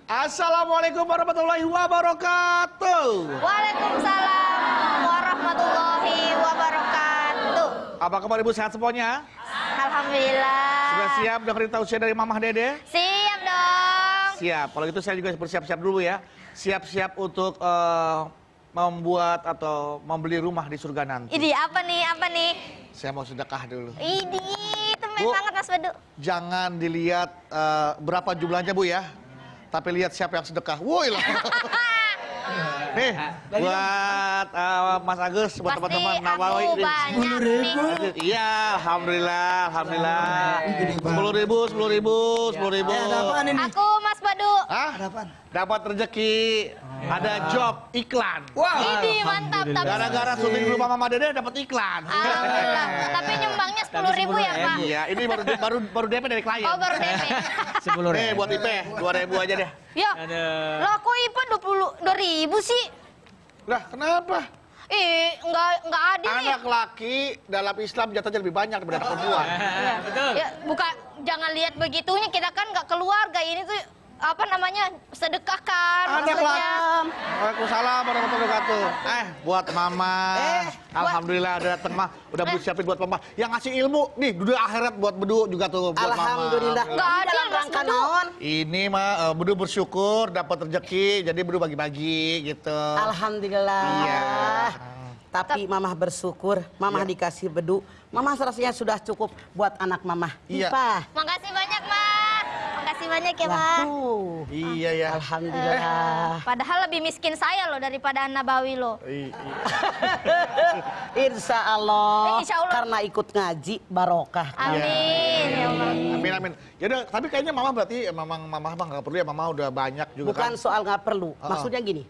Assalamualaikum warahmatullahi wabarakatuh. Waalaikumsalam warahmatullahi wabarakatuh. Apa kabar ibu, sehat semuanya? Alhamdulillah. Sudah siap dengerin tausiah dari Mamah Dede? Siap dong. Siap. Kalau gitu saya juga bersiap-siap dulu ya. Siap-siap untuk membuat atau membeli rumah di surga nanti. Ini apa nih? Saya mau sedekah dulu. Ini temen Bu, banget Mas Bedu. jangan dilihat berapa jumlahnya Bu ya, tapi lihat siapa yang sedekah. Woi lah. Nih, buat Mas Agus, buat teman-teman Nawawi. Pasti aku banyak nih. Iya, alhamdulillah. 10.000. Aku Mas Bedu. Hah? Dapat rezeki, ada job iklan. Ini mantap. Gara-gara syuting rumah Mama Dede dapat iklan. Alhamdulillah. Tapi nyumbangnya 10.000 ya Pak? Iya, ini baru DP dari klien. Oh baru DP. 10.000. Nih buat IP 2.000 aja deh. Ya. Lah kok IPA 22.000 sih? Lah kenapa? Nggak adil nih. Anak laki dalam Islam jatahnya lebih banyak daripada anak perempuan. Betul. Ya, jangan lihat begitunya, kita kan nggak keluarga, ini tuh apa namanya, sedekahkan maksudnya. Waalaikumsalam warahmatullahi wabarakatuh. Buat Mama. Alhamdulillah ada datang Mah. Udah Bu siapin buat Mama. Yang ngasih ilmu nih dunia akhirat buat Bedu juga tuh buat Mama. Alhamdulillah. Nggak adil Mas Bedu. Ini mah Bedu bersyukur dapat rezeki, jadi Bedu bagi-bagi gitu. Alhamdulillah. Iya. Tapi Mamah bersyukur, Mamah dikasih Bedu. Mamah rasanya sudah cukup buat anak Mamah. Iya. Ipah. Makasih banyak Mah. Makasih banyak ya Mah. Iya ya. Alhamdulillah. Padahal lebih miskin saya loh daripada Nabawi loh. Insya Allah. Insya Allah. Karena ikut ngaji barokah. Amin ya Allah. Amin. Ya udah, tapi kayaknya Mama berarti Mama nggak perlu ya, Mama udah banyak juga Bukan kan. soal nggak perlu. Maksudnya gini.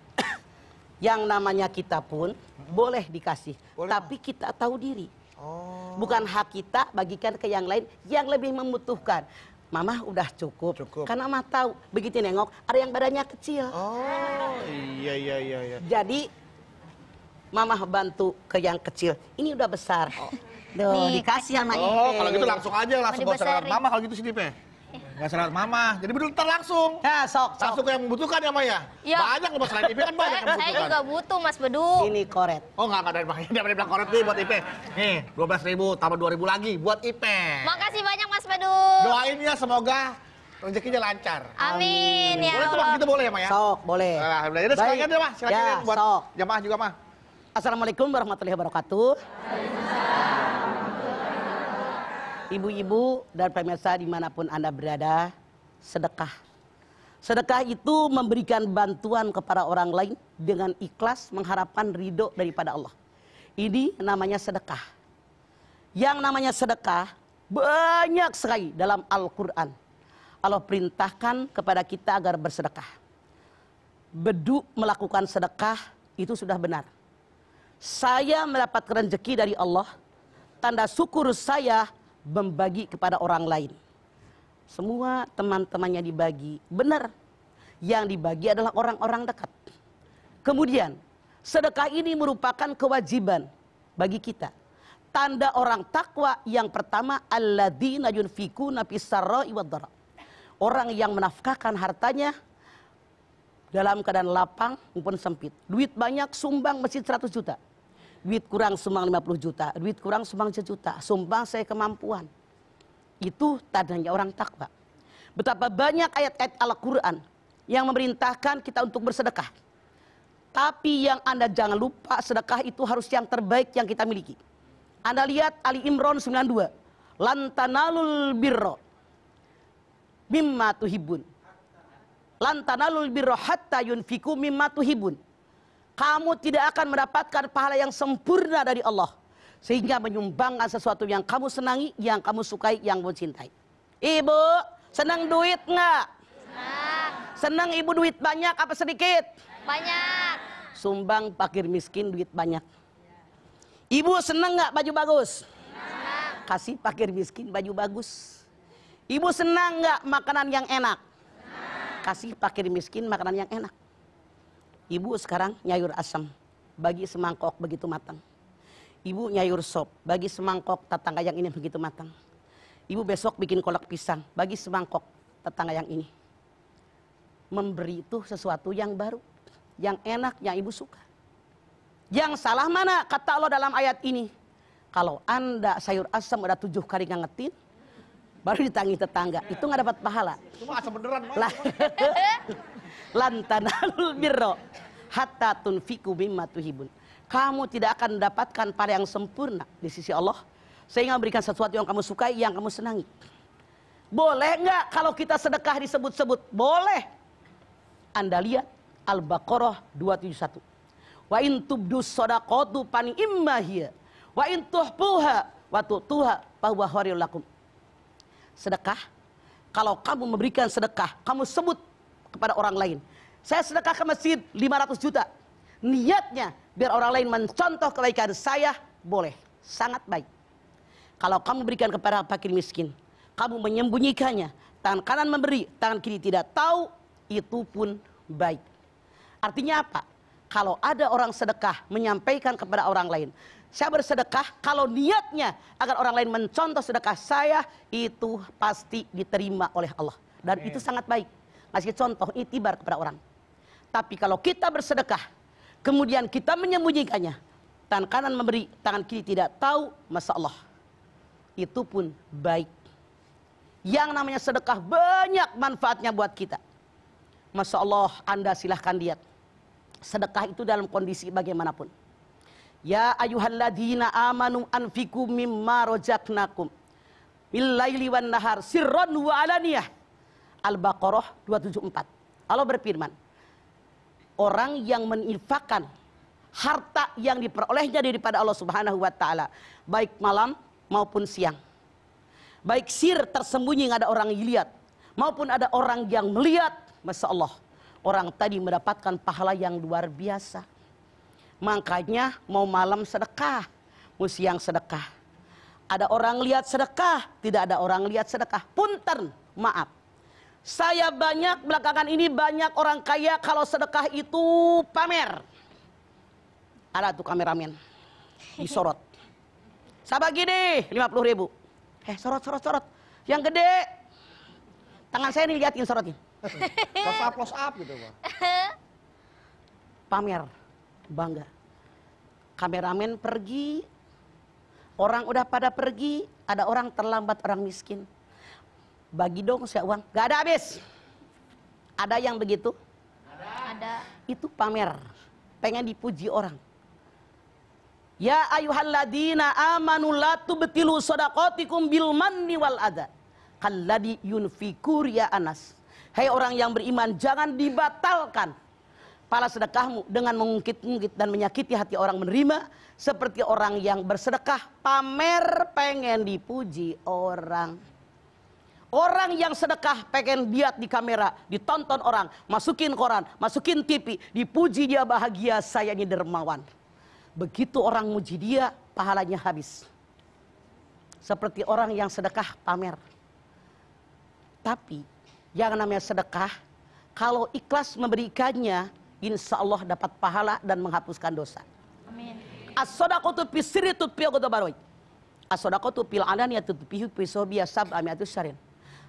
Yang namanya kita pun boleh dikasih. Boleh, tapi kita tahu diri. Oh. Bukan hak kita bagikan ke yang lain yang lebih membutuhkan. Mamah udah cukup. Karena Mama tahu begitu nengok ada yang badannya kecil. Oh, iya. Jadi Mamah bantu ke yang kecil. Ini udah besar. Duh, Nih, dikasih sama Ipe. Oh, kalau gitu langsung aja langsung Mau gak usah lewat dibesarin. Mama kalau gitu sini, Pe. Gak usah lewat Mama. Jadi Bedu ntar langsung. Ya, sok. Langsung ke yang membutuhkan ya, Maya. Iya. Banyak loh selain Ipe kan banyak yang Saya membutuhkan. juga butuh Mas Bedu. Ini koret. Oh, enggak ada makanya dia bilang koret nih buat Ipe. Nih, 12.000 tambah 2.000 lagi buat Ipe. Makasih banyak Mas Bedu. Doain ya semoga rezekinya lancar. Amin ya Boleh tuh, Mak? Allah. Gitu boleh ya, Maya? Sok, boleh. Alhamdulillah. Yaudah, silakan deh, Mah. Silakan Ya, ya, buat sok. jamaah juga, Mah. Assalamualaikum warahmatullahi wabarakatuh. Ibu-ibu dan pemirsa dimanapun Anda berada, sedekah. Sedekah itu memberikan bantuan kepada orang lain dengan ikhlas mengharapkan ridho daripada Allah. Ini namanya sedekah. Yang namanya sedekah banyak sekali dalam Al-Quran. Allah perintahkan kepada kita agar bersedekah. Bedu melakukan sedekah itu sudah benar. Saya mendapatkan rezeki dari Allah, tanda syukur saya membagi kepada orang lain. Semua teman-temannya dibagi, benar. Yang dibagi adalah orang-orang dekat. Kemudian, sedekah ini merupakan kewajiban bagi kita. Tanda orang takwa yang pertama, alladzina yunfikuna fis-sarra'i wad-dharra. Orang yang menafkahkan hartanya dalam keadaan lapang maupun sempit. Duit banyak sumbang masjid 100 juta. Duit kurang sumbang 50 juta. Duit kurang sumbang 1 juta. Sumbang saya kemampuan. Itu tandanya orang takwa. Betapa banyak ayat-ayat Al-Quran yang memerintahkan kita untuk bersedekah. Tapi yang Anda jangan lupa, sedekah itu harus yang terbaik yang kita miliki. Anda lihat Ali Imran 92. Lan tanalul birra mimma tuhibun. Lan tanalul birra hatta yunfiku mimma tuhibun. Kamu tidak akan mendapatkan pahala yang sempurna dari Allah sehingga menyumbangkan sesuatu yang kamu senangi, yang kamu sukai, yang kamu cintai. Ibu, senang duit nggak? Senang ibu duit banyak apa sedikit? Banyak. Sumbang fakir miskin duit banyak. Ibu senang nggak baju bagus? Kasih fakir miskin baju bagus. Ibu senang nggak makanan yang enak? Kasih fakir miskin makanan yang enak. Ibu sekarang nyayur asam, bagi semangkok begitu matang. Ibu nyayur sop, bagi semangkok tetangga yang ini begitu matang. Ibu besok bikin kolak pisang, bagi semangkok tetangga yang ini. memberi itu sesuatu yang baru, yang enak, yang ibu suka. Yang salah mana? Kata Allah dalam ayat ini. Kalau Anda sayur asam udah 7 kali ngangetin, baru ditangi tetangga, itu nggak dapat pahala. Cuma asam beneran. Lantanalul birro hatta tunfiku mimma tuhibun. Kamu tidak akan mendapatkan pahala yang sempurna di sisi Allah sehingga memberikan sesuatu yang kamu sukai, yang kamu senangi. Boleh nggak kalau kita sedekah disebut-sebut? Boleh. Anda lihat Al-Baqarah 271. Wa in tubdus shadaqatu pani imma hiya wa in tuhfuha wa tu'tuha fa huwa khairul lakum. Sedekah, kalau kamu memberikan sedekah, kamu sebut kepada orang lain. Saya sedekah ke masjid 500 juta. Niatnya biar orang lain mencontoh kebaikan saya, boleh. Sangat baik. Kalau kamu berikan kepada fakir miskin, kamu menyembunyikannya, tangan kanan memberi, tangan kiri tidak tahu, itu pun baik. Artinya apa? Kalau ada orang sedekah menyampaikan kepada orang lain, saya bersedekah, kalau niatnya agar orang lain mencontoh sedekah saya, itu pasti diterima oleh Allah. Dan itu sangat baik. Ngasih contoh, itibar kepada orang. Tapi kalau kita bersedekah, kemudian kita menyembunyikannya, tangan kanan memberi, tangan kiri tidak tahu, Masya Allah, itu pun baik. Yang namanya sedekah banyak manfaatnya buat kita. Masya Allah, Anda silahkan lihat. Sedekah itu dalam kondisi bagaimanapun. Ya ayyuhalladzina amanu anfiqu mimma razaqnakum bil-laili wan nahar sirran wa alaniyah. Al-Baqarah 274. Allah berfirman, orang yang menginfakkan harta yang diperolehnya daripada Allah Subhanahu wa taala, baik malam maupun siang. Baik sir tersembunyi yang ada orang yang lihat, maupun ada orang yang melihat, Masya Allah, orang tadi mendapatkan pahala yang luar biasa. Makanya mau malam sedekah, mau siang sedekah. Ada orang lihat sedekah, tidak ada orang lihat sedekah. Punten, maaf. Saya belakangan ini banyak orang kaya kalau sedekah itu pamer. Ada tuh kameramen, disorot. Saya bagi deh 50.000. Sorot. Yang gede. Tangan saya nih liatin sorotnya. Close up gitu, Pak. Pamer, bangga. Kameramen pergi, orang udah pada pergi, ada orang terlambat, orang miskin. Bagi dong saya uang, gak ada habis. Ada yang begitu? Ada. Itu pamer, pengen dipuji orang. Ya ayyuhalladzina amanu la tubtilu shadaqatikum bil manni wal adha kalladzi yunfiqu ya Anas. Hai orang yang beriman, jangan dibatalkan pahala sedekahmu dengan mengungkit-ungkit dan menyakiti hati orang menerima, seperti orang yang bersedekah pamer pengen dipuji orang. Orang yang sedekah pengen lihat di kamera, ditonton orang, masukin koran, masukin TV, dipuji dia bahagia, saya ini dermawan. Begitu orang muji dia, pahalanya habis. Seperti orang yang sedekah pamer. Tapi yang namanya sedekah, kalau ikhlas memberikannya, insya Allah dapat pahala dan menghapuskan dosa. Amin. As-shadaqatu fi sirri tutfi'u ghadabaroi. As-shadaqatu fil alaniyati tutfi'u fi sobiya sab'ami'atu syarin.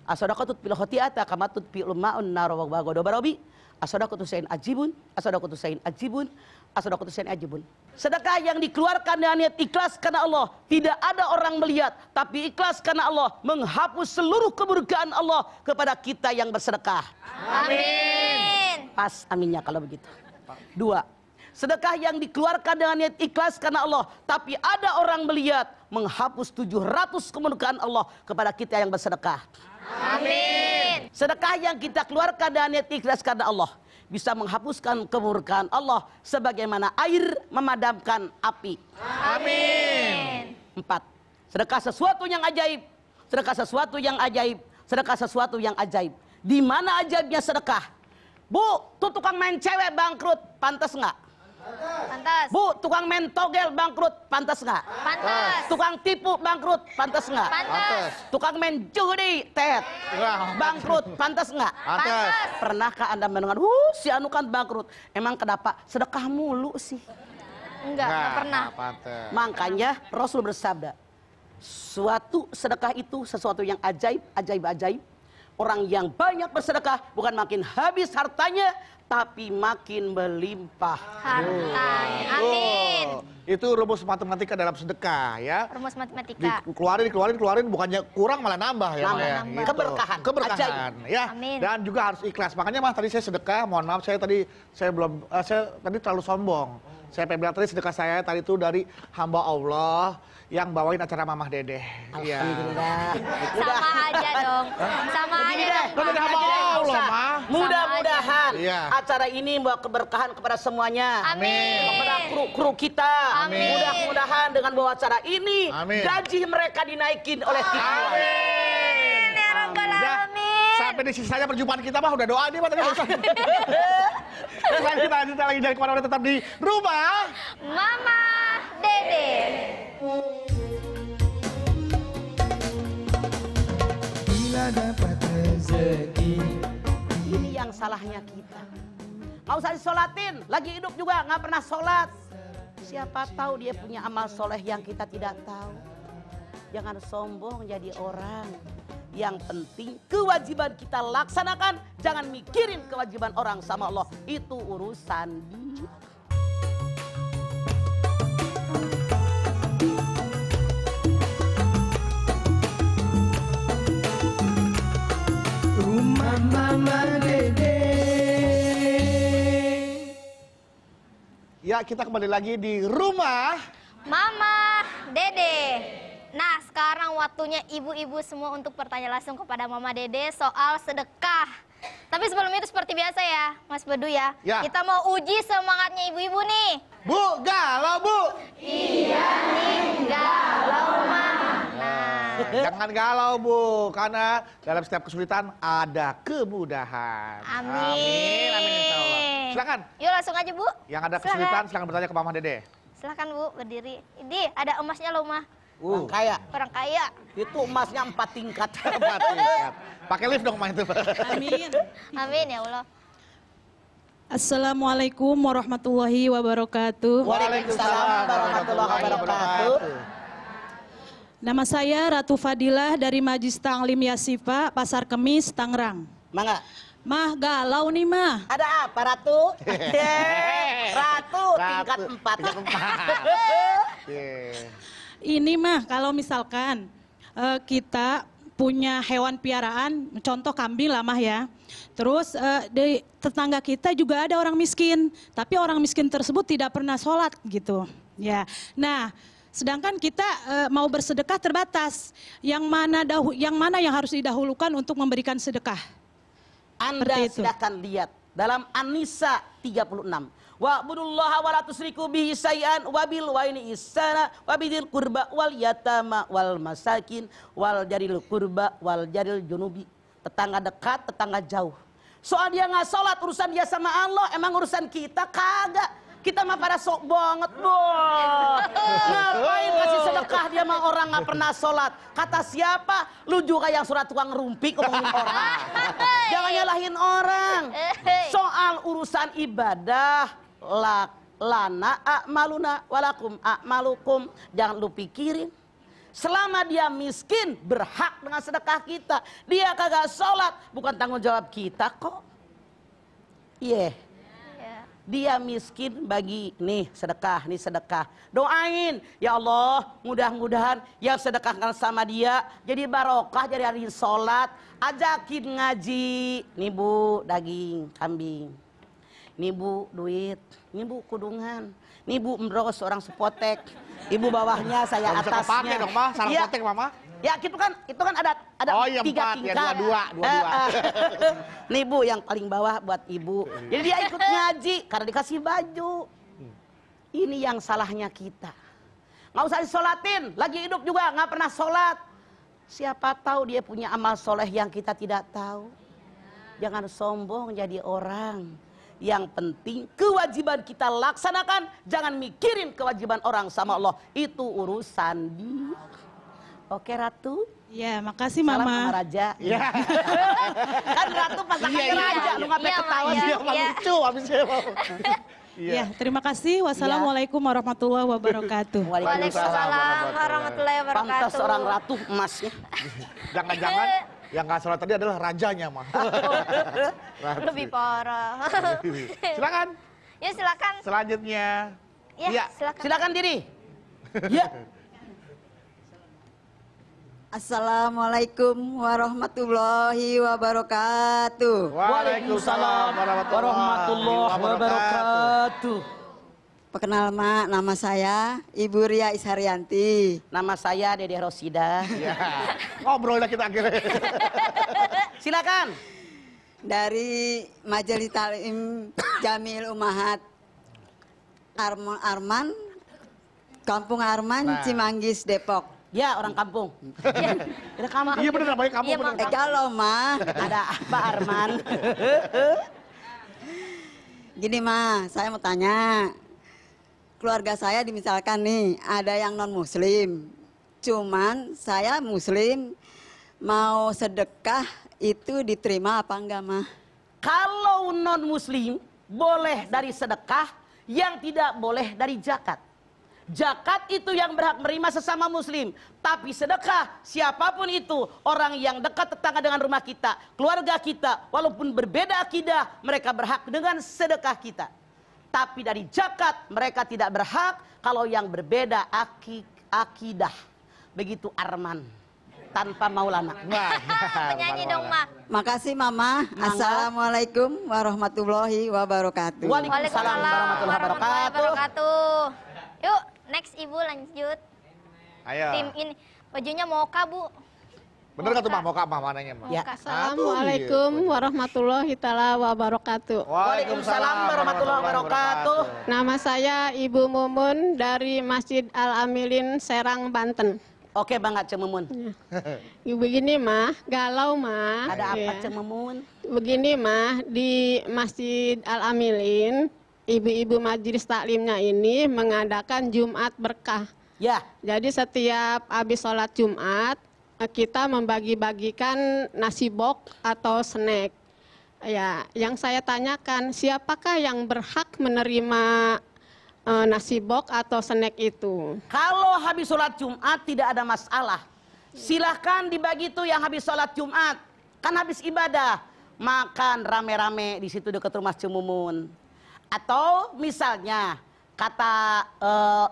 As-shadaqatu fil khati'ata kama tutfi'ul ma'un nar wa ghadabarobi. As-shadaqatu sayin ajibun, as-shadaqatu sayin ajibun, as-shadaqatu sayin ajibun. Sedekah yang dikeluarkan dengan niat ikhlas karena Allah, tidak ada orang melihat, tapi ikhlas karena Allah menghapus seluruh keburukan Allah kepada kita yang bersedekah. Amin. Pas aminnya kalau begitu. 2. Sedekah yang dikeluarkan dengan niat ikhlas karena Allah, tapi ada orang melihat, menghapus 700 keburukan Allah kepada kita yang bersedekah. Amin. Sedekah yang kita keluarkan dengan niat ikhlas karena Allah bisa menghapuskan keburukan Allah sebagaimana air memadamkan api. Amin. 4. Sedekah sesuatu yang ajaib. Sedekah sesuatu yang ajaib. Sedekah sesuatu yang ajaib. Di mana ajaibnya sedekah? Bu, tuh tukang main cewek bangkrut, pantas nggak? Pantas. Bu, tukang main togel bangkrut, pantas nggak? Pantas. Tukang tipu bangkrut, pantas nggak? Pantas. Tukang main judi, tet, bangkrut, pantas nggak? Pantas. Pernahkah Anda mendengar, si anu kan bangkrut? Emang kenapa? Sedekah mulu sih. Enggak pernah. Makanya Rasul bersabda, suatu sedekah itu sesuatu yang ajaib, ajaib, ajaib. Orang yang banyak bersedekah bukan makin habis hartanya, tapi makin melimpah. Hartanya. Amin. Itu rumus matematika dalam sedekah ya. Rumus matematika. Keluarin, bukannya kurang malah nambah ya. Malah Ma, ya. nambah. Gitu. Keberkahan. Keberkahan ya. Amin. Dan juga harus ikhlas. Makanya Mas tadi saya sedekah, mohon maaf saya tadi terlalu sombong. Saya bilang tadi sedekah saya tadi itu dari hamba Allah yang bawain acara Mamah Dedeh. Iya. Alhamdulillah. Sama aja dong. Sama aja dong. Kan dari hamba Allah, Mah. Mudah-mudahan Iya. acara ini membawa keberkahan kepada semuanya. Amin. Kepada kru kita. Amin. Mudah-mudahan dengan bawa acara ini Amin. gaji mereka dinaikin oleh kita. Amin. Ya Rabbal Dah, Alamin. sampai di sini saja perjumpaan kita mah udah doa nih Pak tadi barusan. Selain kita lanjut lagi dari kemana-mana tetap di rumah. Mama Dede. Bila dapat rezeki. Ini yang salahnya kita. Nggak usah disolatin, lagi hidup juga nggak pernah sholat. Siapa tahu dia punya amal soleh yang kita tidak tahu. Jangan sombong jadi orang. Yang penting kewajiban kita laksanakan. Jangan mikirin kewajiban orang sama Allah. Itu urusan dia. Rumah Mama Dede. Ya, kita kembali lagi di rumah. Mama Dede. Nah, sekarang waktunya ibu-ibu semua untuk bertanya langsung kepada Mama Dede soal sedekah. Tapi sebelum itu seperti biasa ya, Mas Bedu ya. Ya. Kita mau uji semangatnya ibu-ibu nih. Bu, galau Bu. Iya nih, galau mah. Nah, Jangan galau Bu, karena dalam setiap kesulitan ada kemudahan. amin. Amin, insya Allah. Silakan. Yuk langsung aja Bu. Yang ada Silakan. kesulitan silakan bertanya ke Mama Dede. Silakan Bu, berdiri. Ini ada emasnya loh mah. Orang kaya. Orang kaya. Itu emasnya 4 tingkat. Tempat tingkat. Pakai lift dong main itu. Amin. Amin ya Allah. Assalamualaikum warahmatullahi wabarakatuh. Waalaikumsalam warahmatullahi wabarakatuh. Nama saya Ratu Fadilah dari Majlis Ta'lim Yasifa, Pasar Kemis, Tangerang. Mangga. Mah galau nih mah. Ada apa Ratu? Ratu tingkat 4. Ini mah kalau misalkan kita punya hewan piaraan, contoh kambing lah mah ya. Terus di tetangga kita juga ada orang miskin, tapi orang miskin tersebut tidak pernah sholat gitu. Ya, nah sedangkan kita mau bersedekah terbatas. Yang mana yang harus didahulukan untuk memberikan sedekah? Anda Seperti itu. silakan lihat dalam An-Nisa 36. Wa'budullaha wa la tusyriku bihi syai'an wa bil walidayni ihsana wa bidzil qurba wal yatama wal masakin wal jaril qurba wal jaril junubi. Tetangga dekat, tetangga jauh. Soal dia nggak sholat, urusan dia sama Allah. Emang urusan kita kagak. Kita mah pada sok banget, boh. Ngapain kasih sedekah dia mah orang nggak pernah sholat. Kata siapa? Lu juga yang surat tukang rumpik ngomongin orang. Jangan nyalahin orang. Soal urusan ibadah, lana a'maluna walakum a'malukum. Jangan lu pikirin. Selama dia miskin, berhak dengan sedekah kita. Dia kagak sholat, bukan tanggung jawab kita kok. Iya. Dia miskin bagi nih sedekah. Doain, ya Allah mudah-mudahan yang sedekahkan sama dia jadi barokah, jadi hari sholat. Ajakin ngaji, nih Bu daging kambing, nih Bu duit, nih Bu kudungan, nih Bu mendros orang sepotek, ibu bawahnya saya Nggak bisa atasnya. kepake dong Mah, sarang Iya. potek Mama. Ya itu kan ada Oh, iya, 3 4, ya, tingkat. dua. Nih Bu yang paling bawah buat ibu. Jadi dia ikut ngaji karena dikasih baju. Ini yang salahnya kita. Nggak usah disolatin, lagi hidup juga nggak pernah sholat. Siapa tahu dia punya amal soleh yang kita tidak tahu. Jangan sombong jadi orang. Yang penting kewajiban kita laksanakan. Jangan mikirin kewajiban orang sama Allah. Itu urusan dia. Oke Ratu. Ya, makasih Salam Mama. sama Raja. Iya. Kan Ratu pasangannya Iya, Raja. Lu ngapain Iya, ketawa Iya, sih? Dia mah lucu habis saya mau. Ya, terima kasih. Wassalamualaikum warahmatullahi wabarakatuh. Waalaikumsalam warahmatullahi wabarakatuh. Pantas orang ratu emasnya. Jangan-jangan Yang nggak sholat tadi adalah rajanya, mah. Lebih parah. Silakan. Ya silakan. Selanjutnya. Ya, Iya. silakan. Silakan diri. Ya. Assalamualaikum warahmatullahi wabarakatuh. Waalaikumsalam warahmatullahi wabarakatuh. Perkenal mak, nama saya Ibu Ria Isharyanti. Nama saya Dede Rosida. Ya. Ngobrol lah kita akhirnya. Silakan. Dari Majelis Talim Jamil Umahat Arman, Kampung Arman, Nah. Cimanggis, Depok. Ya, orang kampung. Ada kamu. Iya bener namanya kamu Iya, bener. Mak. Kalau mah, Ada apa Arman? gini mah, saya mau tanya. Keluarga saya misalkan nih, ada yang non muslim. Cuman saya muslim, mau sedekah itu diterima apa enggak mah? Kalau non muslim boleh dari sedekah, yang tidak boleh dari zakat. Zakat itu yang berhak menerima sesama muslim. Tapi sedekah siapapun itu, orang yang dekat tetangga dengan rumah kita, keluarga kita, walaupun berbeda akidah, mereka berhak dengan sedekah kita. Tapi dari zakat mereka tidak berhak kalau yang berbeda akidah. Begitu Arman tanpa Maulana. Penyanyi dong, Mak. Makasih Mama. Assalamualaikum warahmatullahi wabarakatuh. Waalaikumsalam warahmatullahi wabarakatuh. Yuk, next Ibu lanjut. Ayo. Tim ini bajunya moka, Bu. Bener nggak tuh mah? Mau kak mah mananya mah? Ya. Moka. Assalamualaikum warahmatullahi taala wabarakatuh. Waalaikumsalam warahmatullahi wabarakatuh. Nama saya Ibu Mumun dari Masjid Al Amilin Serang, Banten. Oke Bang Aceh Mumun. Begini mah, galau mah. Ada apa ya. Ceh Mumun? Begini mah, di Masjid Al Amilin, ibu-ibu majelis taklimnya ini mengadakan Jumat berkah. Ya. Jadi setiap habis sholat Jumat, kita membagi-bagikan nasi bok atau snack. Ya, yang saya tanyakan, siapakah yang berhak menerima nasi bok atau snack itu? Kalau habis sholat Jumat tidak ada masalah. Silahkan dibagi tuh yang habis sholat Jumat. Kan habis ibadah. Makan rame-rame di situ dekat rumah Cemumun. Atau misalnya kata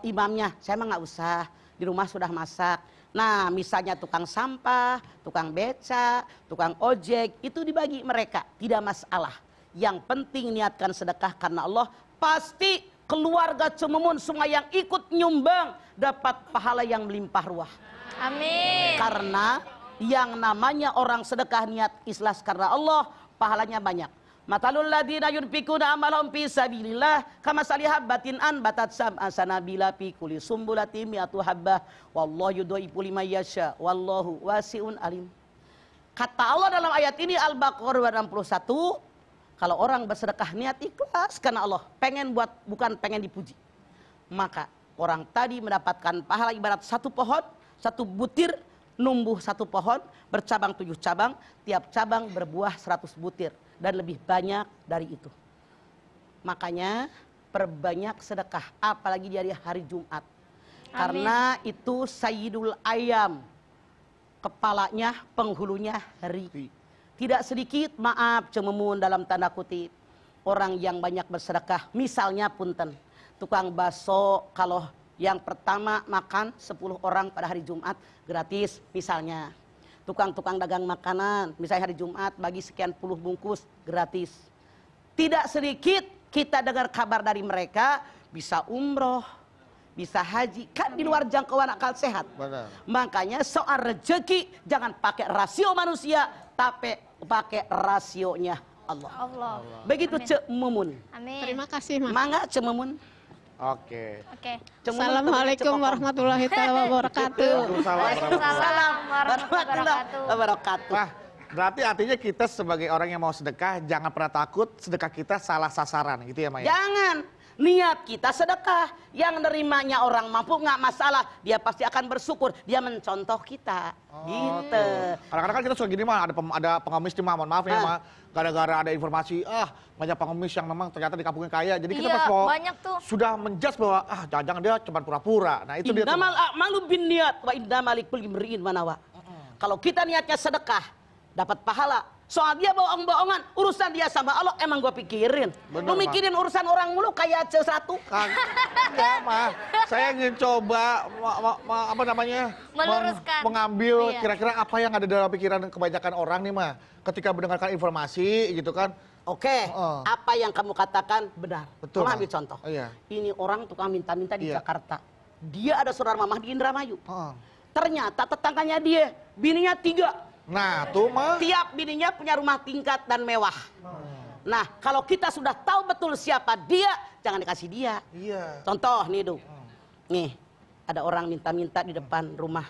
imamnya, saya mah nggak usah, di rumah sudah masak. Nah misalnya tukang sampah, tukang beca, tukang ojek, itu dibagi mereka, tidak masalah. Yang penting niatkan sedekah karena Allah, pasti keluarga Cemumun semua yang ikut nyumbang dapat pahala yang melimpah ruah. Amin. Karena yang namanya orang sedekah niat ikhlas karena Allah, pahalanya banyak. Matalul ladina yunfikuna amalahum fi sabilillah kamasali habbatin anbatat sab'a sanabila fi kulli sumbulatin mi'atu habbah wallahu yudhaifu liman yasha wallahu wasi'un alim. Kata Allah dalam ayat ini Al-Baqarah 61, kalau orang bersedekah niat ikhlas karena Allah, pengen buat bukan pengen dipuji, maka orang tadi mendapatkan pahala ibarat satu pohon, satu butir numbuh satu pohon, bercabang 7 cabang, tiap cabang berbuah 100 butir. Dan lebih banyak dari itu. Makanya perbanyak sedekah, apalagi di hari Jumat. Amin. Karena itu Sayyidul Ayam, kepalanya, penghulunya hari. Tidak sedikit, maaf Cemumun dalam tanda kutip, orang yang banyak bersedekah. Misalnya punten, tukang bakso kalau yang pertama makan 10 orang pada hari Jumat gratis misalnya. Tukang-tukang dagang makanan, misalnya hari Jumat bagi sekian puluh bungkus gratis. Tidak sedikit kita dengar kabar dari mereka bisa umroh, bisa haji, kan di luar jangkauan akal sehat. Benar. Makanya soal rezeki jangan pakai rasio manusia, tapi pakai rasionya Allah. Allah. Begitu Amin. Cek Mumun. Amin. Terima kasih, Mas. Mangga Cek Mumun. Oke. Oke. Cek Mumun Assalamualaikum warahmatullahi wabarakatuh. Waalaikumsalam warahmatullahi wabarakatuh. Wah, berarti artinya kita sebagai orang yang mau sedekah jangan pernah takut sedekah kita salah sasaran gitu ya Maya? Jangan. Niat kita sedekah, yang nerimanya orang mampu nggak masalah, dia pasti akan bersyukur, dia mencontoh kita, gitu. Kadang-kadang kan kita suka gini mah, ada pengemis nih mah, mohon maaf ya mah, gara-gara ada informasi, banyak pengemis yang memang ternyata di kampungnya kaya, jadi kita Iya, pas mau banyak tuh. sudah menjudge bahwa jangan-jangan dia cuma pura-pura, nah itu dia tuh. Innamal a'malu bin niat wa innamal likulli imri'in ma nawa. Kalau kita niatnya sedekah, dapat pahala. Soal dia bohong-bohongan, urusan dia sama Allah emang gua pikirin. Bener, Lu mikirin urusan orang mulu kayak C1. Enggak, mah. Saya ingin coba apa namanya? Meluruskan. Mengambil Iya. kira-kira apa yang ada dalam pikiran kebanyakan orang nih, mah. Ketika mendengarkan informasi gitu kan. Oke, apa yang kamu katakan benar. Betul, Mama Ma. ambil contoh. Iya. Ini orang tukang minta-minta di Iya. Jakarta. Dia ada saudara mamah di Indramayu. Heeh. Ternyata tetangganya dia, bininya 3. Nah, tuh mah. Tiap bininya punya rumah tingkat dan mewah. Nah, kalau kita sudah tahu betul siapa dia, jangan dikasih dia. Iya. Contoh nih, Du. Nih, ada orang minta-minta di depan rumah.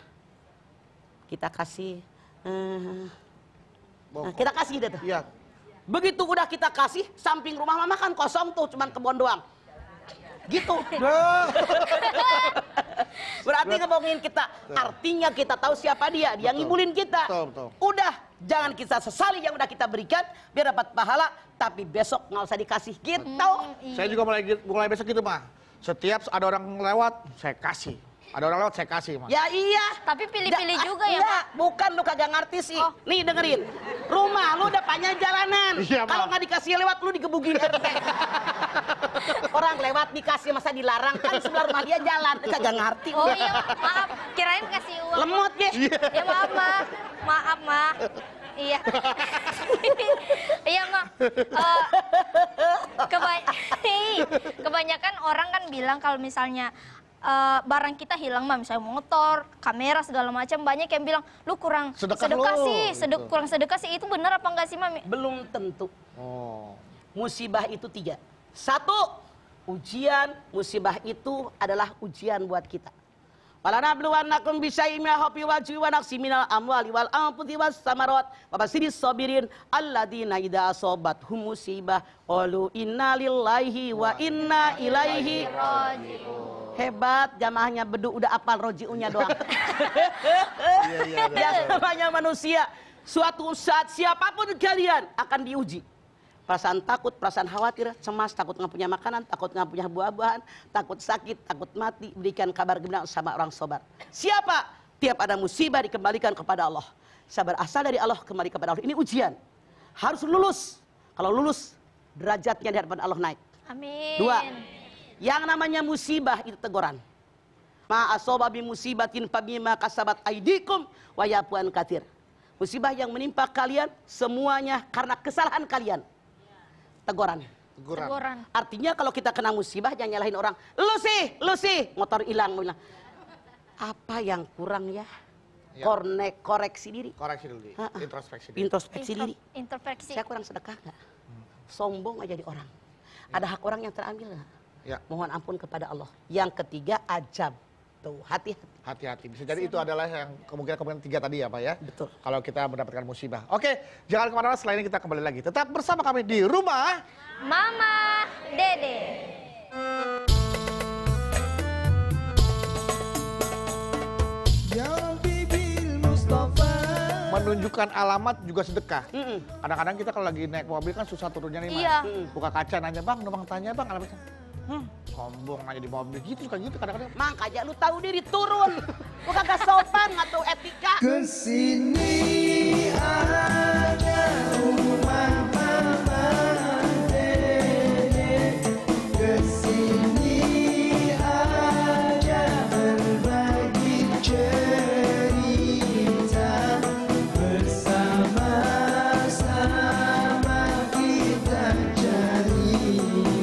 Kita kasih, kita kasih deh tuh. Iya. Begitu udah kita kasih, samping rumah mama kan kosong tuh, cuman kebun doang. Gitu. Berarti ngebohongin kita. Artinya kita tahu siapa dia. Dia ngibulin kita. Betul. Udah, jangan kita sesali yang udah kita berikan biar dapat pahala. Tapi besok nggak usah dikasih gitu. Saya juga mulai besok gitu, mah. Setiap ada orang lewat, saya kasih. Ada orang lewat, saya kasih, mah. Ya iya. Tapi pilih-pilih juga ya, enggak, Pak. bukan lu kagak ngerti sih. Oh. Nih dengerin. Rumah lu depannya jalanan. Iya, Kalau Mak. nggak dikasih lewat lu digebugin RT. Orang lewat dikasih masa dilarang kan sebelah rumah dia jalan. Kagak ngerti. Oh iya, maaf. Kirain kasih uang. Lemot ya. Ya maaf, Ma. Maaf, Ma. Iya. Iya, Ma. Kebanyakan orang kan bilang kalau misalnya barang kita hilang, mah misalnya motor, kamera segala macam, banyak yang bilang lu kurang Sedekah sedekah lu. sih, Gitu. kurang sedekah sih. Itu benar apa enggak sih, Mami? Belum tentu. Oh. Musibah itu 3. 1, ujian. Musibah itu adalah ujian buat kita. Walanabluwannakum bisyai'in minal khawfi wal ju'i wa naqsin minal amwali wal anfusi was samarat wa basyiris sabirin alladzina idza asabathum musibah qalu inna lillahi wa inna ilaihi raji'un. Hebat, jamaahnya Bedu udah apal roji'unya doang. Yang namanya manusia, suatu saat siapapun kalian akan diuji. Perasaan takut, perasaan khawatir, cemas, takut nggak punya makanan, takut nggak punya buah-buahan, takut sakit, takut mati, berikan kabar gembira sama orang sabar. Siapa? Tiap ada musibah dikembalikan kepada Allah. Sabar asal dari Allah, kembali kepada Allah. Ini ujian. Harus lulus. Kalau lulus, derajatnya di hadapan Allah naik. Amin. 2, yang namanya musibah itu teguran. Ma asoba bi musibatin fabima kasabat aidikum wa yafuan katsir. Musibah yang menimpa kalian semuanya karena kesalahan kalian. Teguran. Teguran. Artinya kalau kita kena musibah jangan nyalahin orang. Lu sih, motor hilang. Apa yang kurang ya? Ya. Koreksi diri. Koreksi dulu. Introspeksi. Introspeksi diri. Introspeksi. Saya kurang sedekah nggak? Sombong aja di orang. Ada hak orang yang terambil nggak? Ya. Mohon ampun kepada Allah. Yang ketiga, ajab. Tuh, hati-hati. Hati-hati. Bisa jadi itu adalah yang kemungkinan 3 tadi ya, Pak ya? Betul. Kalau kita mendapatkan musibah. Oke, jangan kemana-mana, setelah ini kita kembali lagi. Tetap bersama kami di Rumah Mama Dede. Ya Rabbi bil Mustafa. Menunjukkan alamat juga sedekah. Kadang-kadang kita kalau lagi naik mobil kan susah turunnya nih, Mas. Iya. Buka kaca nanya, "Bang, numpang tanya, Bang, alamatnya." Sombong aja di mobil gitu, suka gitu kadang-kadang. Makanya lu tahu diri turun. Lu kagak sopan, nggak tahu etika. Kesini ada rumah Mama Dede. Kesini ada berbagi cerita. Bersama-sama kita cari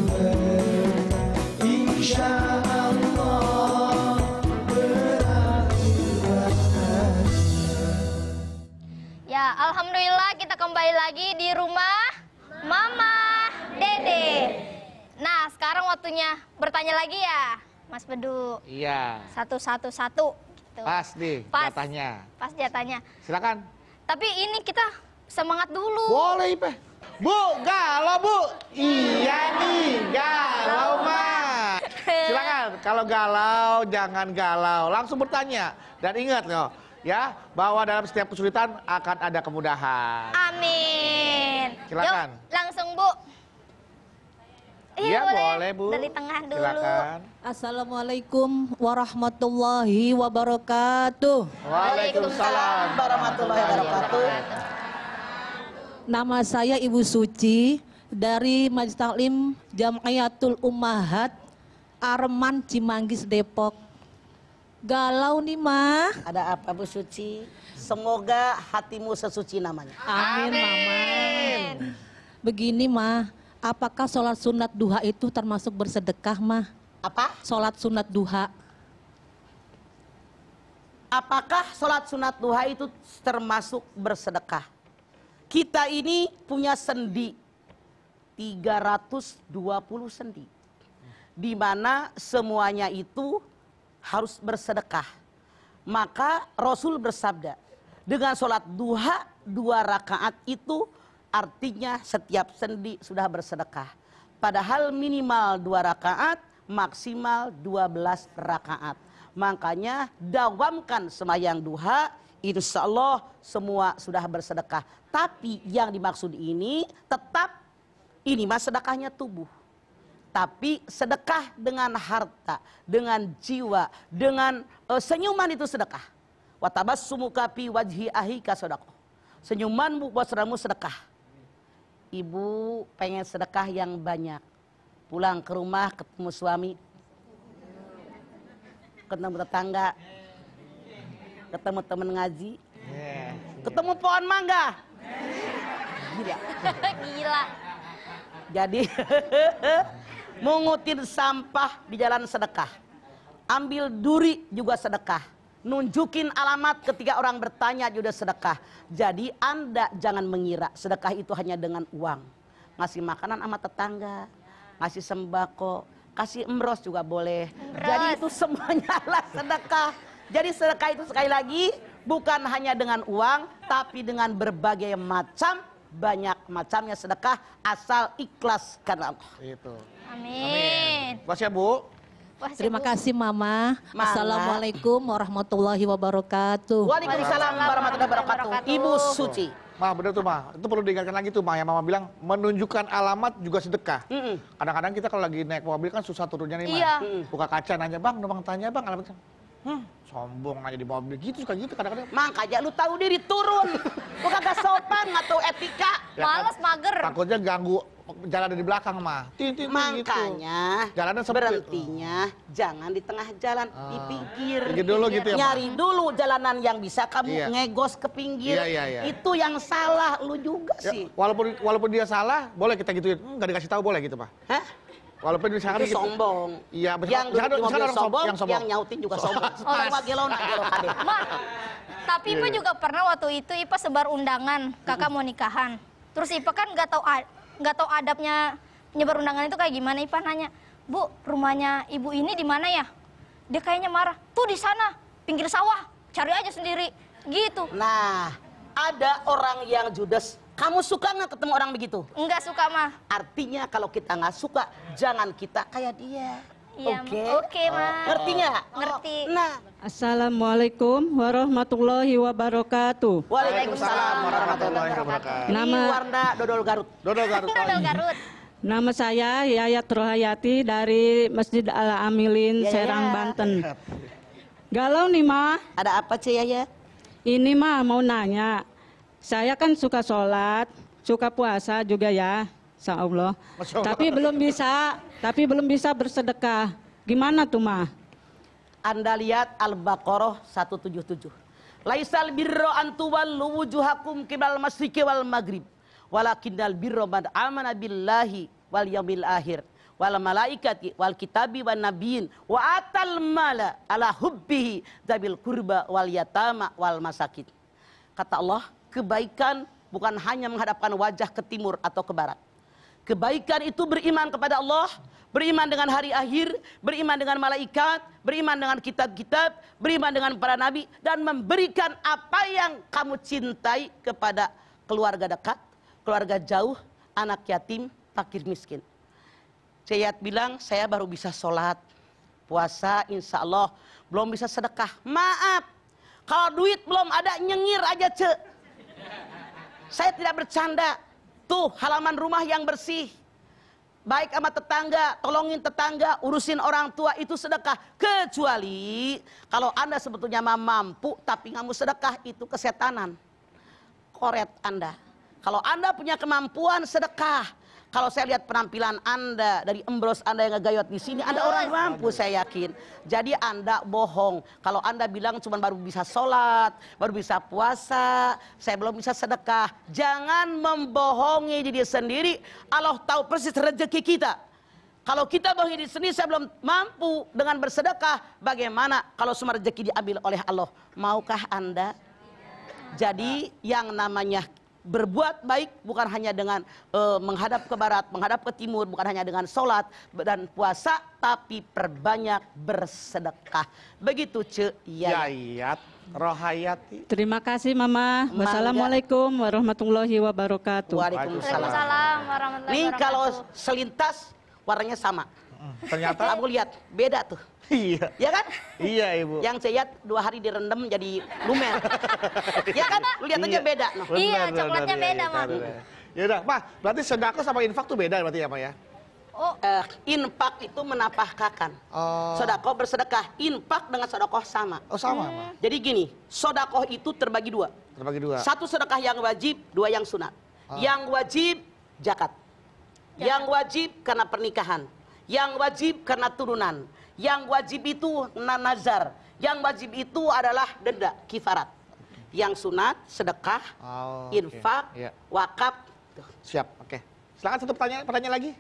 berkah. Insya Allah berakhir. Ya, alhamdulillah kita kembali lagi di rumah Mama Dede. Nah, sekarang waktunya bertanya lagi ya, Mas Bedu. Iya. Satu. Gitu. Pas nih Pas. jatahnya. Pas jatahnya. Silakan. Tapi ini kita semangat dulu. Boleh, Ipe. Bu, galau, Bu. Iya nih, galau, mah. Silakan. Kalau galau, jangan galau. Langsung bertanya. Dan ingat loh, ya, bahwa dalam setiap kesulitan akan ada kemudahan. Amin. Silakan. Yuk, langsung, Bu. Iya, boleh, Bu. Dari tengah dulu. Silakan. Assalamualaikum warahmatullahi wabarakatuh. Waalaikumsalam warahmatullahi wabarakatuh. Nama saya Ibu Suci dari Majelis Taklim Jamiatul Ummahat Arman Cimanggis Depok. Galau nih mah. Ada apa Bu Suci? Semoga hatimu sesuci namanya. Amin Mama. Begini mah, apakah sholat sunat duha itu termasuk bersedekah mah? Apa? Sholat sunat duha. Apakah sholat sunat duha itu termasuk bersedekah? Kita ini punya sendi 320 sendi, di mana semuanya itu harus bersedekah. Maka Rasul bersabda, dengan sholat duha 2 rakaat itu artinya setiap sendi sudah bersedekah. Padahal minimal 2 rakaat, maksimal 12 rakaat. Makanya dawamkan sembahyang duha, insya Allah semua sudah bersedekah. Tapi yang dimaksud ini tetap ini mas sedekahnya tubuh. Tapi sedekah dengan harta, dengan jiwa, dengan senyuman itu sedekah. Watabassumuka fi wajhi ahika sedekah. Senyumanmu buat saudaramu sedekah. Ibu pengen sedekah yang banyak. Pulang ke rumah ketemu suami, ketemu tetangga, ketemu teman ngaji, ketemu pohon mangga. Gila. Gila. Jadi mungutin sampah di jalan sedekah. Ambil duri juga sedekah. Nunjukin alamat ketika orang bertanya juga sedekah. Jadi Anda jangan mengira sedekah itu hanya dengan uang. Ngasih makanan sama tetangga, ngasih sembako, kasih emros juga boleh. Jadi itu semuanya adalah sedekah. Jadi sedekah itu sekali lagi bukan hanya dengan uang, tapi dengan berbagai macam, banyak macamnya sedekah asal ikhlas karena Allah. Itu. Amin. Puas ya Bu. Wah, Terima Bu. kasih Mama. Mangga. Assalamualaikum warahmatullahi wabarakatuh. Waalaikumsalam warahmatullahi wabarakatuh. Ibu Suci. Mah bener tuh Mah, itu perlu diingatkan lagi tuh Mah, yang Mama bilang menunjukkan alamat juga sedekah. Kadang-kadang kita kalau lagi naik mobil kan susah turunnya nih Mah. Iya. Buka kaca nanya bang, numpang tanya bang alamatnya. Sombong aja di mobil gitu, suka gitu kadang-kadang. Makanya lu tahu diri turun. Lu kagak sopan, nggak tahu etika. Ya kan, Males, mager. takutnya ganggu jalan dari belakang Mah. Tin, Makanya gitu. Jalanan sempit. berhentinya jangan di tengah jalan, di pinggir. Pinggir dulu gitu ya, Mak? Nyari dulu jalanan yang bisa kamu Iya. ngegos ke pinggir. Iya. Itu yang salah lu juga Ya, sih. walaupun dia salah, boleh kita gituin. Nggak dikasih tahu boleh gitu Pak. Hah? Walaupun misalkan Itu gitu. sombong. Iya, Yang misalkan duduk di mobil orang sombong, yang sombong. yang nyautin juga sombong. Tawa gelona, gelo kade. Ma, tapi Ipa juga pernah waktu itu Ipa sebar undangan kakak mau nikahan. Terus Ipa kan nggak tahu adabnya nyebar undangan itu kayak gimana. Ipa nanya, Bu, rumahnya ibu ini di mana ya? Dia kayaknya marah. Tuh di sana, pinggir sawah. Cari aja sendiri. Gitu. Nah, ada orang yang judes. Kamu suka nggak ketemu orang begitu? Enggak suka mah. Artinya kalau kita nggak suka, jangan kita kayak dia. Iya, oke, Ma. Ngerti nggak? Ngerti. Nah, Assalamualaikum warahmatullahi wabarakatuh. Waalaikumsalam warahmatullahi wabarakatuh. Ini Nama- Warna Dodol Garut. Dodol Garut. Dodol Garut. Nama saya Yayat Rohayati dari Masjid Al-Amilin, Ya, Serang, ya. Banten. Galau nih, Ma. Ada apa Cik Yaya? Ini mah mau nanya. Saya kan suka sholat, suka puasa juga ya, insya Allah. Masya Allah. Tapi belum bisa bersedekah. Gimana tuh, Ma? Anda lihat Al-Baqarah 177. Laisal birro antuwallu wujuhakum qibal masyriqi wal maghrib, walakinnal birro man amana billahi wal yaumil akhir wal malaikati wal kitabi wan nabiyyin wa atal mala ala hubbihi dabil qurba wal yatama wal masakin. Kata Allah, kebaikan bukan hanya menghadapkan wajah ke timur atau ke barat. Kebaikan itu beriman kepada Allah, beriman dengan hari akhir, beriman dengan malaikat, beriman dengan kitab-kitab, beriman dengan para nabi, dan memberikan apa yang kamu cintai kepada keluarga dekat, keluarga jauh, anak yatim, fakir miskin. Ceyat bilang, saya baru bisa sholat, puasa, insya Allah, belum bisa sedekah. Maaf, kalau duit belum ada, nyengir aja ce. Saya tidak bercanda. Tuh halaman rumah yang bersih. Baik sama tetangga, tolongin tetangga, urusin orang tua, itu sedekah. Kecuali kalau Anda sebetulnya mampu tapi nggak mau sedekah, itu kesetanan. Koret Anda. Kalau Anda punya kemampuan sedekah. Kalau saya lihat penampilan Anda dari embros Anda yang ngegayot di sini, Anda orang mampu saya yakin. Jadi Anda bohong. Kalau Anda bilang cuma baru bisa sholat, baru bisa puasa, saya belum bisa sedekah. Jangan membohongi diri sendiri. Allah tahu persis rezeki kita. Kalau kita bohongi diri sendiri, saya belum mampu dengan bersedekah. Bagaimana kalau semua rezeki diambil oleh Allah? Maukah Anda? Jadi yang namanya berbuat baik bukan hanya dengan menghadap ke barat, menghadap ke timur, bukan hanya dengan sholat dan puasa, tapi perbanyak bersedekah. Begitu Ce Yayat Rohayati. Terima kasih Mama. Wassalamualaikum warahmatullahi wabarakatuh. Waalaikumsalam. warahmatullahi Nih wabarakatuh. kalau selintas warnanya sama. Ternyata Kamu lihat beda tuh. iya. Ya kan? Iya Ibu. Yang saya lihat 2 hari direndam jadi lumer. Ya kan? Lu lihat aja beda. Noh. Iya, coklatnya beda, Mak. Ya udah, Pak. Berarti sedekah sama infak tuh beda berarti ya, Pak ya? Oh, Infak itu menapahkan. Oh. Sodakoh bersedekah. Infak dengan sodakoh sama. Oh, sama, Pak. Jadi gini, sodakoh itu terbagi 2. Terbagi 2. 1 sedekah yang wajib, 2 yang sunat. Yang wajib zakat. Yang wajib karena pernikahan. Yang wajib karena turunan. Yang wajib itu nazar. Yang wajib itu adalah denda, kifarat. Yang sunat, sedekah, infak, Iya. wakaf. Siap, oke. Silakan satu pertanyaan lagi.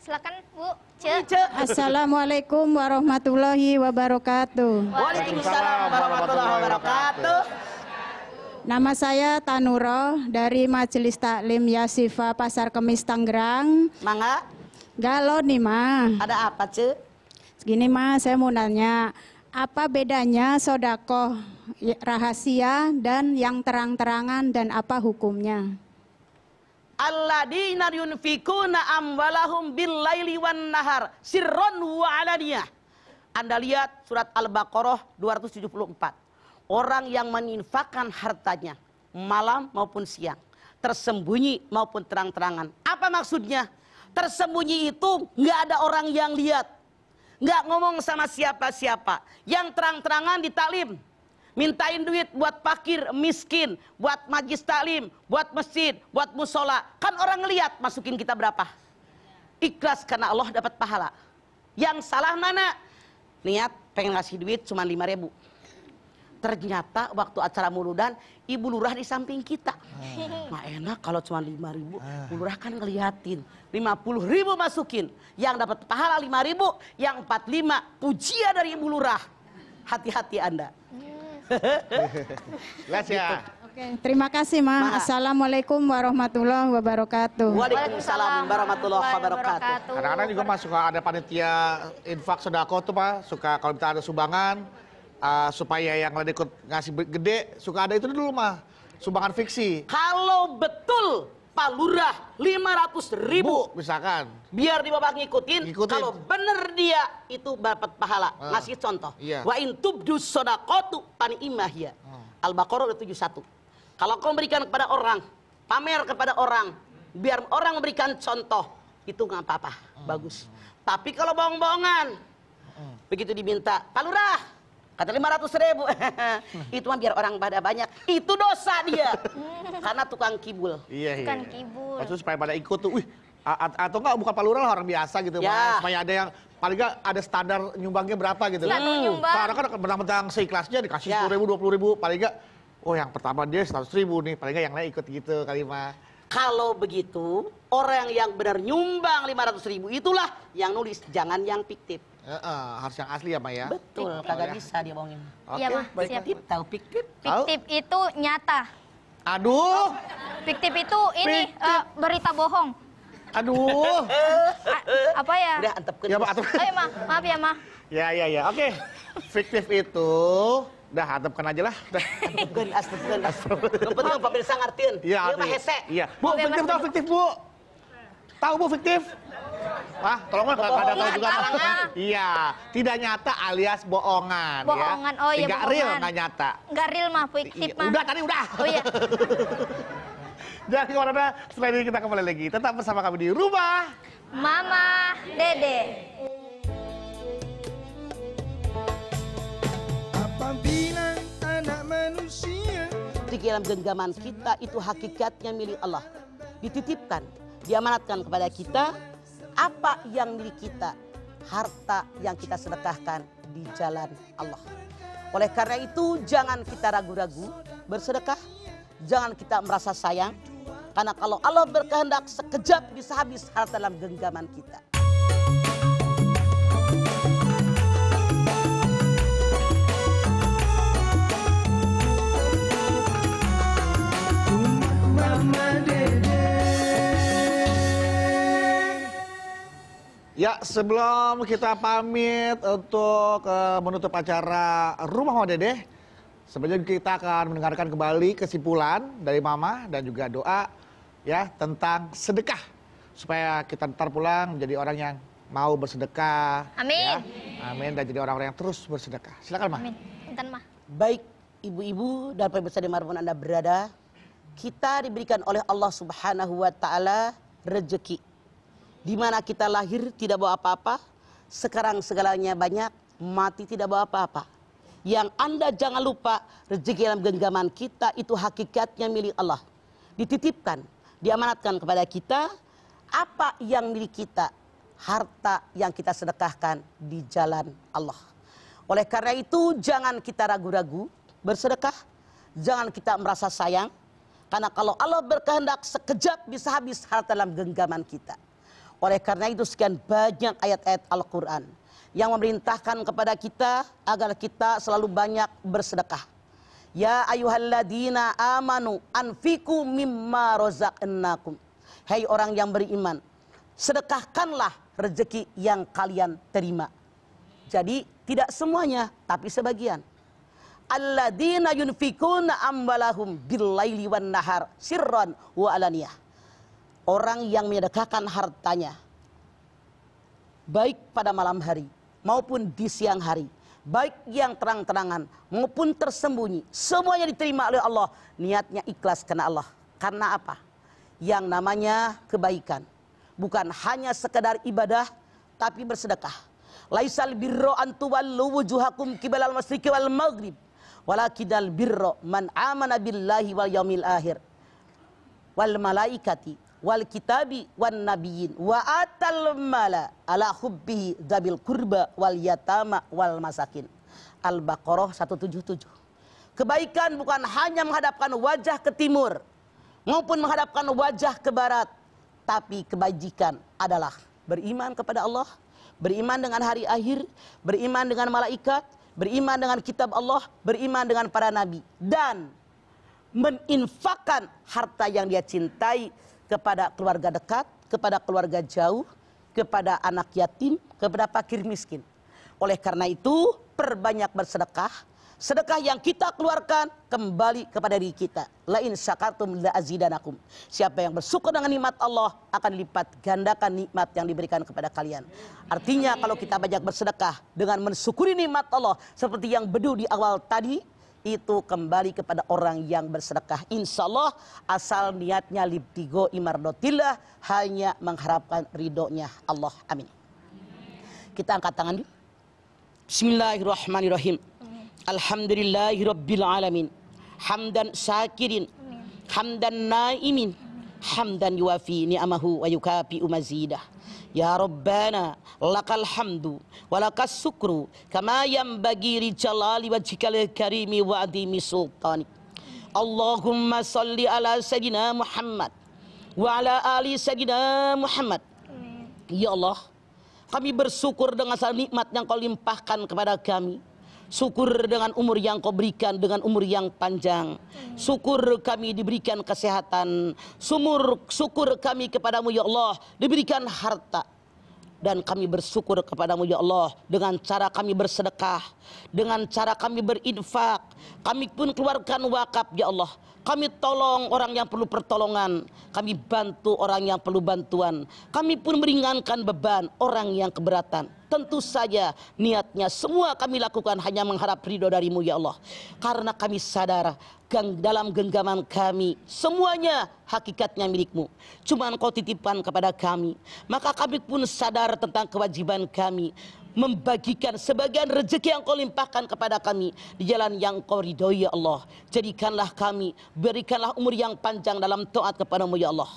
silakan Bu. Ce. Assalamualaikum warahmatullahi wabarakatuh. Waalaikumsalam warahmatullahi wabarakatuh. Nama saya Tanuro dari Majelis Taklim Yasifa Pasar Kemis Tangerang. Mangga, Galau nih Ma. ada apa Ce? Segini Ma, saya mau nanya, apa bedanya sodakoh rahasia dan yang terang-terangan dan apa hukumnya? Alladzina yunfikuna amwalahum bil-laili wan nahar sirron wa alaniyah. Anda lihat surat Al-Baqarah 274. Orang yang meninfakkan hartanya malam maupun siang, tersembunyi maupun terang-terangan. Apa maksudnya? Tersembunyi itu nggak ada orang yang lihat, nggak ngomong sama siapa-siapa. Yang terang-terangan di taklim, mintain duit buat fakir, miskin, buat majlis taklim, buat masjid, buat musola. Kan orang ngelihat masukin kita berapa. Ikhlas karena Allah dapat pahala. Yang salah mana? Niat pengen ngasih duit cuma 5.000. Ternyata waktu acara muludan, Ibu Lurah di samping kita. Nah enak kalau cuma 5.000, Ibu Lurah kan ngeliatin. 50.000 masukin. Yang dapat pahala 5.000, yang 45 pujian dari Ibu Lurah. Hati-hati Anda. Jelas ya. Oke, terima kasih Ma. Assalamualaikum warahmatullahi wabarakatuh. Waalaikumsalam warahmatullahi wabarakatuh. Kadang-kadang juga Mas suka ada panitia infak sedekah tuh Pak. Suka kalau kita ada sumbangan, supaya yang lain ikut ngasih gede, suka ada itu dulu mah. Sumbangan fiksi. Kalau betul Pak Lurah 500.000 misalkan. biar di bapak ngikutin. Kalau bener dia itu dapat pahala. Ngasih contoh. Iya. Wa in tubdu shadaqatu pani imahya. Al-Baqarah 71. Kalau kau memberikan kepada orang, pamer kepada orang, biar orang memberikan contoh, itu nggak apa-apa, bagus. Tapi kalau bohong-bohongan, begitu diminta, Pak Lurah, kata 500.000, itu mah biar orang pada banyak, itu dosa dia, karena tukang kibul. Iya, Tukang kibul. Maksudnya supaya pada ikut tuh, wih, atau enggak bukan Pak Lurah lah, orang biasa gitu, Ya. Mas. Supaya ada yang paling enggak ada standar nyumbangnya berapa gitu. Standar nyumbang. Karena kan mentang-mentang seikhlasnya dikasih 10.000, 20.000, paling enggak, oh yang pertama dia 100.000 nih, paling enggak yang lain ikut gitu kali mah. Kalau begitu, orang yang benar nyumbang 500.000 itulah yang nulis, jangan yang fiktif. Harus yang asli ya, Ma ya. Betul, kagak bisa dia bohongin. Iya, Ma, baik. siap. Fiktif, tahu fiktif? Fiktif itu nyata. Aduh, Fiktif itu ini berita bohong. aduh. Apa ya? Udah antepkeun. Ya, Pak, atau Ayo, Ma. Maaf ya, Ma. ya. Oke. Fiktif itu, dah atapkan aja lah. Dah. Astagfirullah. Yang penting pemirsa ngartiin. Iya, Ieu mah hese. Iya. Bu, Oke, fiktif Mas. tahu fiktif, Bu? Tahu Bu fiktif? Wah, tolong nggak ada tahu juga. Nyata, Ma. Iya, tidak nyata alias bohongan. Bohongan, ya. oh iya, Nggak real, bohongan. nggak nyata. Nggak real, Ma. Fiktif, Iya, Ma. udah tadi udah. Oh iya. Jangan kemana-mana, setelah ini kita kembali lagi. Tetap bersama kami di Rumah Mama Dede. Apabila anak manusia rezeki dalam genggaman kita itu hakikatnya milik Allah. Dititipkan, diamanatkan kepada kita apa yang milik kita, harta yang kita sedekahkan di jalan Allah. Oleh karena itu jangan kita ragu-ragu bersedekah, jangan kita merasa sayang, karena kalau Allah berkehendak sekejap bisa habis harta dalam genggaman kita. Ya, sebelum kita pamit untuk menutup acara Rumah Mama Dede, sebenarnya kita akan mendengarkan kembali kesimpulan dari Mama dan juga doa ya tentang sedekah supaya kita ntar pulang menjadi orang yang mau bersedekah. Amin. Ya. Amin, dan jadi orang-orang yang terus bersedekah. Silakan, Ma. Amin. Intan, Ma. Baik ibu-ibu dan pemirsa dimanapun Anda berada, kita diberikan oleh Allah Subhanahu wa Ta'ala rezeki. Di mana kita lahir tidak bawa apa-apa, sekarang segalanya banyak, mati tidak bawa apa-apa. Yang Anda jangan lupa, rezeki dalam genggaman kita itu hakikatnya milik Allah. Dititipkan, diamanatkan kepada kita apa yang milik kita, harta yang kita sedekahkan di jalan Allah. Oleh karena itu jangan kita ragu-ragu bersedekah, jangan kita merasa sayang, karena kalau Allah berkehendak sekejap bisa habis harta dalam genggaman kita. Oleh karena itu sekian banyak ayat-ayat Al-Quran yang memerintahkan kepada kita agar kita selalu banyak bersedekah. Ya ayyuhalladzina amanu anfiqu mimma razaqnakum. Hai orang yang beriman, sedekahkanlah rezeki yang kalian terima. Jadi tidak semuanya, tapi sebagian. Alladzina yunfikuna amwalahum billaili wan nahar sirran wa alaniyah. Orang yang menyedekahkan hartanya baik pada malam hari maupun di siang hari, baik yang terang-terangan maupun tersembunyi, semuanya diterima oleh Allah. Niatnya ikhlas karena Allah. Karena apa? Yang namanya kebaikan bukan hanya sekedar ibadah, tapi bersedekah. Laisal birro an tuwallu wujuhakum qibalal masyriqi wal maghrib, walakinal birro man amana billahi wal yaumil akhir wal malaikati wal kitabi wan nabiyyin wa atal mala ala hubbihi dzabil qurba wal yatama wal masakin. Al-Baqarah 177. Kebaikan bukan hanya menghadapkan wajah ke timur maupun menghadapkan wajah ke barat, tapi kebajikan adalah beriman kepada Allah, beriman dengan hari akhir, beriman dengan malaikat, beriman dengan kitab Allah, beriman dengan para nabi, dan meninfakkan harta yang dia cintai kepada keluarga dekat, kepada keluarga jauh, kepada anak yatim, kepada fakir miskin. Oleh karena itu, perbanyak bersedekah. Sedekah yang kita keluarkan kembali kepada diri kita. La in syakartum la azidanakum. Siapa yang bersyukur dengan nikmat Allah akan lipat gandakan nikmat yang diberikan kepada kalian. Artinya kalau kita banyak bersedekah dengan mensyukuri nikmat Allah seperti yang bedu di awal tadi, itu kembali kepada orang yang bersedekah. Insya Allah asal niatnya libtigo imardotillah, hanya mengharapkan ridhonya Allah. Amin. Kita angkat tangan dulu. Bismillahirrahmanirrahim. Alhamdulillahirabbil alamin. Hamdan syakirin, hamdan naimin, hamdan yuwafi ni'amahu wa yukafi'u mazidah. Ya Rabbana lakal hamdu walakas syukru kama yanbaghi li jalali wajhikal karimi wa adhimi sultani. Allahumma salli ala sayyidina Muhammad wa ala ali sayyidina Muhammad. Ya Allah, kami bersyukur dengan segala nikmat yang Kau limpahkan kepada kami. Syukur dengan umur yang Kau berikan, dengan umur yang panjang. Syukur kami diberikan kesehatan. Syukur kami kepadamu ya Allah diberikan harta. Dan kami bersyukur kepadamu ya Allah dengan cara kami bersedekah, dengan cara kami berinfak. Kami pun keluarkan wakaf ya Allah. Kami tolong orang yang perlu pertolongan, kami bantu orang yang perlu bantuan, kami pun meringankan beban orang yang keberatan. Tentu saja niatnya semua kami lakukan hanya mengharap ridho darimu ya Allah. Karena kami sadar dalam genggaman kami semuanya hakikatnya milikmu. Cuma Kau titipkan kepada kami. Maka kami pun sadar tentang kewajiban kami membagikan sebagian rezeki yang kau limpahkan kepada kami di jalan yang kau ridhoi ya Allah. Jadikanlah kami, berikanlah umur yang panjang dalam taat kepadamu ya Allah.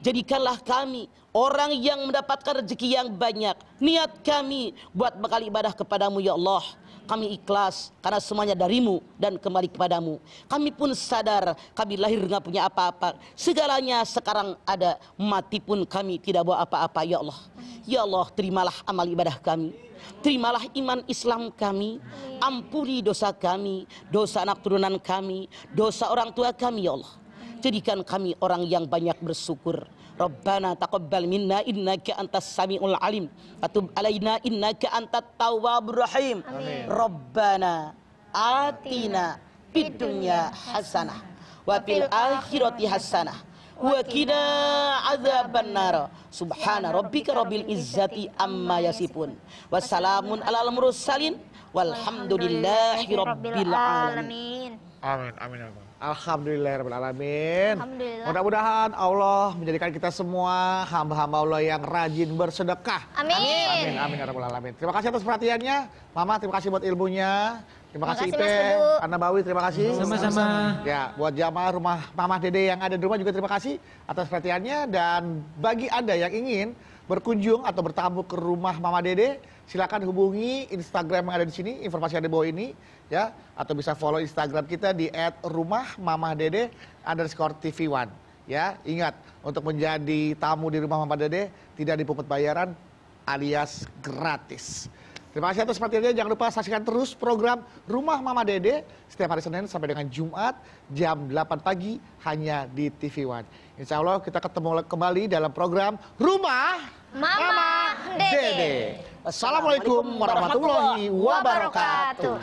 Jadikanlah kami orang yang mendapatkan rezeki yang banyak. Niat kami buat bekal ibadah kepadamu ya Allah. Kami ikhlas karena semuanya darimu dan kembali kepadamu. Kami pun sadar kami lahir nggak punya apa-apa. Segalanya sekarang ada, mati pun kami tidak bawa apa-apa ya Allah. Ya Allah, terimalah amal ibadah kami. Terimalah iman Islam kami. Ampuni dosa kami, dosa anak turunan kami, dosa orang tua kami ya Allah. Jadikan kami orang yang banyak bersyukur. Rabbana taqabbal minna innaka antas samiul alim wa tub alaina innaka antat tawwabur rahim. Rabbana atina fid dunya hasanah wa fil akhirati hasanah wa qina adzabannar. Subhana rabbika rabbil izzati amma yasifun. Wassalamun alal mursalin walhamdulillahi rabbil alamin. Amin, amin, amin. Alhamdulillahirrahmanirrahim. Mudah-mudahan Allah menjadikan kita semua hamba-hamba Allah yang rajin bersedekah. Amin. Amin, amin ya rabbal alamin. Terima kasih atas perhatiannya. Mama, terima kasih buat ilmunya. Terima kasih Ipe, Anabawi, terima kasih. Sama-sama. Ya, buat jamaah rumah Mama Dede yang ada di rumah juga terima kasih atas perhatiannya. Dan bagi Anda yang ingin berkunjung atau bertamu ke rumah Mama Dede, silakan hubungi Instagram yang ada di sini, informasi ada di bawah ini, ya, atau bisa follow Instagram kita di @rumahmamadede_tv1. Ya, ingat untuk menjadi tamu di rumah Mama Dede tidak dipungut bayaran alias gratis. Terima kasih atas perhatiannya. Jangan lupa saksikan terus program Rumah Mama Dede setiap hari Senin sampai dengan Jumat jam 8 pagi hanya di TV One. Insya Allah kita ketemu kembali dalam program Rumah Mama Dede. Assalamualaikum warahmatullahi wabarakatuh.